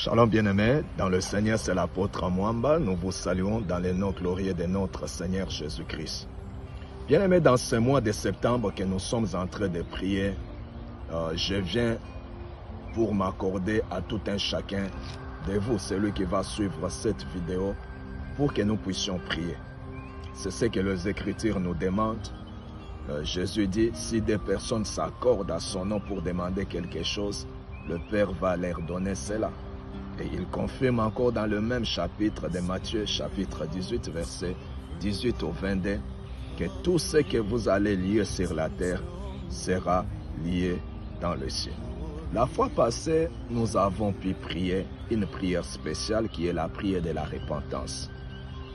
Shalom bien-aimés, dans le Seigneur c'est l'apôtre Mwamba, nous vous saluons dans les noms glorieux de notre Seigneur Jésus-Christ. Bien-aimés, dans ce mois de septembre que nous sommes en train de prier, je viens pour m'accorder à tout un chacun de vous, celui qui va suivre cette vidéo, pour que nous puissions prier. C'est ce que les Écritures nous demandent. Jésus dit, si des personnes s'accordent à son nom pour demander quelque chose, le Père va leur donner cela. Et il confirme encore dans le même chapitre de Matthieu, chapitre 18, verset 18 au 22, que tout ce que vous allez lier sur la terre sera lié dans le ciel. La fois passée, nous avons pu prier une prière spéciale qui est la prière de la repentance.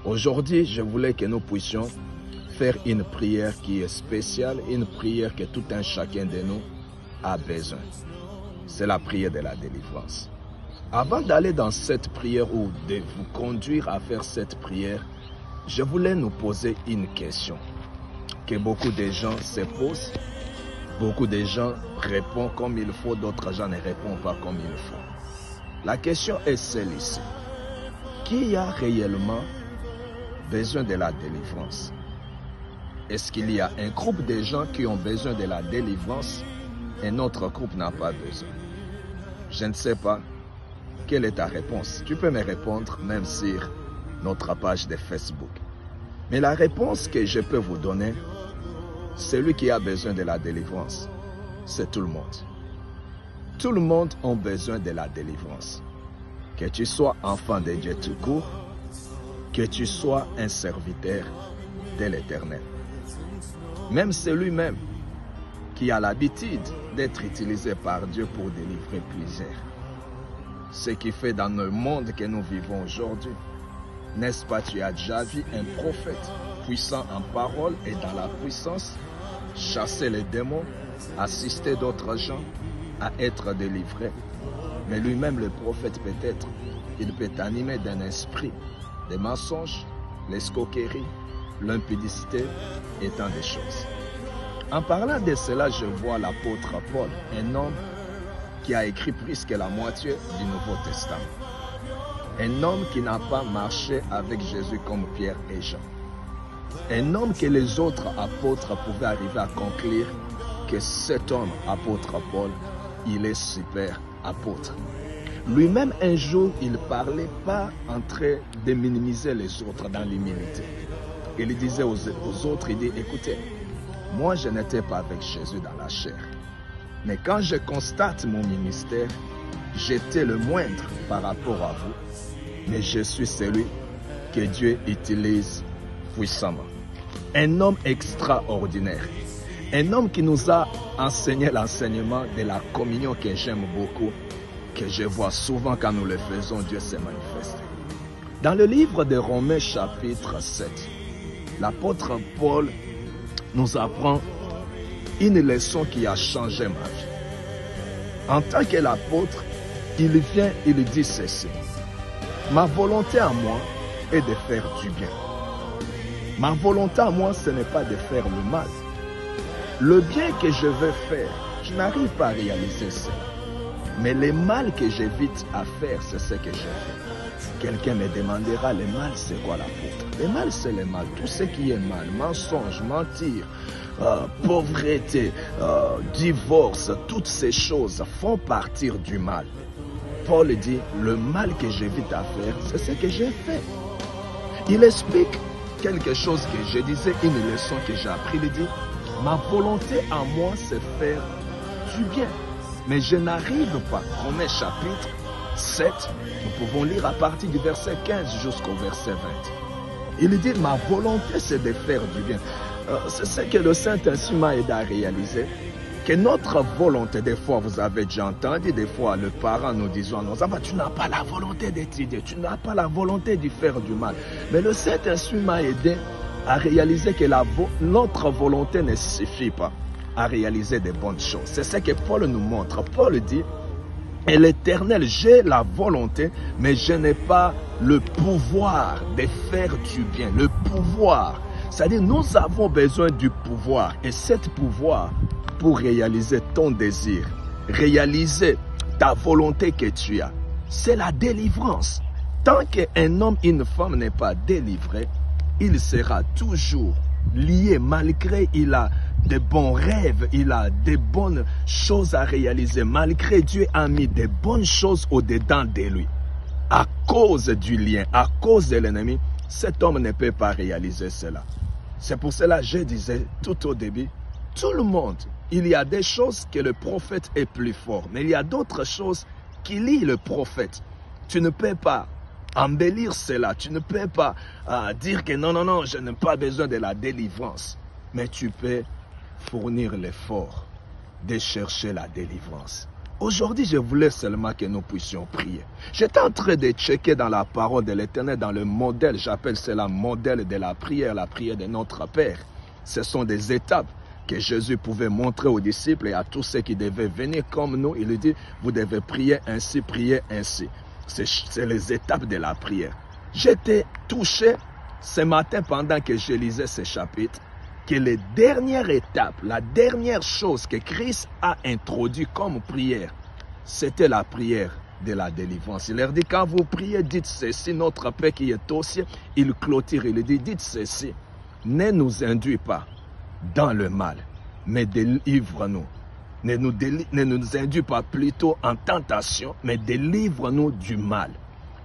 Aujourd'hui, je voulais que nous puissions faire une prière qui est spéciale, une prière que tout un chacun de nous a besoin. C'est la prière de la délivrance. Avant d'aller dans cette prière ou de vous conduire à faire cette prière, je voulais nous poser une question que beaucoup de gens se posent. Beaucoup de gens répondent comme il faut, d'autres gens ne répondent pas comme il faut. La question est celle-ci. Qui a réellement besoin de la délivrance? Est-ce qu'il y a un groupe de gens qui ont besoin de la délivrance et notre groupe n'a pas besoin? Je ne sais pas. Quelle est ta réponse? Tu peux me répondre même sur notre page de Facebook. Mais la réponse que je peux vous donner, celui qui a besoin de la délivrance, c'est tout le monde. Tout le monde a besoin de la délivrance. Que tu sois enfant de Dieu tout court, que tu sois un serviteur de l'Éternel. Même celui-même qui a l'habitude d'être utilisé par Dieu pour délivrer plusieurs. Ce qui fait dans le monde que nous vivons aujourd'hui. N'est-ce pas, tu as déjà vu un prophète puissant en parole et dans la puissance, chasser les démons, assister d'autres gens à être délivrés. Mais lui-même, le prophète peut-être, il peut animer d'un esprit, des mensonges, l'escroquerie, l'impudicité et tant de choses. En parlant de cela, je vois l'apôtre Paul, un homme qui a écrit plus que la moitié du Nouveau Testament. Un homme qui n'a pas marché avec Jésus comme Pierre et Jean. Un homme que les autres apôtres pouvaient arriver à conclure que cet homme, apôtre Paul, il est super apôtre. Lui-même, un jour, il ne parlait pas en train de minimiser les autres dans l'humilité. Il disait aux autres, il dit, écoutez, moi je n'étais pas avec Jésus dans la chair. Mais quand je constate mon ministère, j'étais le moindre par rapport à vous. Mais je suis celui que Dieu utilise puissamment. Un homme extraordinaire. Un homme qui nous a enseigné l'enseignement de la communion que j'aime beaucoup, que je vois souvent quand nous le faisons, Dieu se manifeste. Dans le livre de Romains chapitre 7, l'apôtre Paul nous apprend une leçon qui a changé ma vie. En tant que l'apôtre, il vient, il dit ceci. Ma volonté à moi est de faire du bien. Ma volonté à moi, ce n'est pas de faire le mal. Le bien que je veux faire, je n'arrive pas à réaliser ça. Mais le mal que j'évite à faire, c'est ce que je fais. Quelqu'un me demandera, le mal, c'est quoi l'apôtre? Le mal, c'est le mal. Tout ce qui est mal, mensonge, mentir, pauvreté, divorce, toutes ces choses font partir du mal. Paul dit, le mal que j'évite à faire, c'est ce que j'ai fait. Il explique quelque chose que je disais, une leçon que j'ai appris. Il dit, ma volonté à moi, c'est faire du bien. Mais je n'arrive pas. Romains chapitre 7, nous pouvons lire à partir du verset 15 jusqu'au verset 20. Il dit, ma volonté, c'est de faire du bien. C'est ce que le Saint-Esprit m'a aidé à réaliser. Que notre volonté, des fois, vous avez déjà entendu, des fois, le parent nous disant, non, tu n'as pas la volonté d'étudier, tu n'as pas la volonté de faire du mal. Mais le Saint-Esprit m'a aidé à réaliser que notre volonté ne suffit pas à réaliser de bonnes choses. C'est ce que Paul nous montre. Paul dit, et l'Éternel, j'ai la volonté, mais je n'ai pas le pouvoir de faire du bien. Le pouvoir, c'est-à-dire nous avons besoin du pouvoir. Et cet pouvoir, pour réaliser ton désir, réaliser ta volonté que tu as, c'est la délivrance. Tant qu'un homme et une femme n'est pas délivré, il sera toujours lié, malgré il a de bons rêves, il a de bonnes choses à réaliser, malgré Dieu a mis de bonnes choses au-dedans de lui. À cause du lien, à cause de l'ennemi, cet homme ne peut pas réaliser cela. C'est pour cela que je disais tout au début, tout le monde, il y a des choses que le prophète est plus fort, mais il y a d'autres choses qui lient le prophète. Tu ne peux pas embellir cela, tu ne peux pas dire que non, je n'ai pas besoin de la délivrance. Mais tu peux fournir l'effort de chercher la délivrance. Aujourd'hui, je voulais seulement que nous puissions prier. J'étais en train de checker dans la parole de l'Éternel, dans le modèle, j'appelle cela modèle de la prière de notre Père. Ce sont des étapes que Jésus pouvait montrer aux disciples et à tous ceux qui devaient venir comme nous. Il dit, vous devez prier ainsi, prier ainsi. C'est les étapes de la prière. J'étais touché ce matin pendant que je lisais ce chapitre, que les dernières étapes, la dernière chose que Christ a introduit comme prière, c'était la prière de la délivrance. Il leur dit, quand vous priez, dites ceci, notre Père qui est aux cieux, il clôture, il dit, dites ceci, ne nous induis pas dans le mal, mais délivre-nous. Ne nous induis pas plutôt en tentation, mais délivre-nous du mal.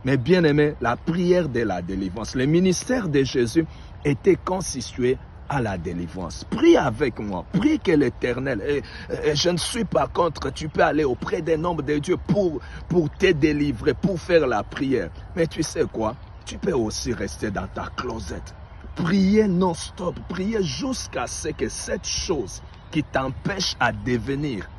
Mais bien aimé, la prière de la délivrance, le ministère de Jésus était constitué à la délivrance. Prie avec moi, prie que l'Éternel, et je ne suis pas contre, tu peux aller auprès d'un homme de Dieu pour te délivrer, pour faire la prière. Mais tu sais quoi? Tu peux aussi rester dans ta closette. Priez non-stop, priez jusqu'à ce que cette chose qui t'empêche à devenir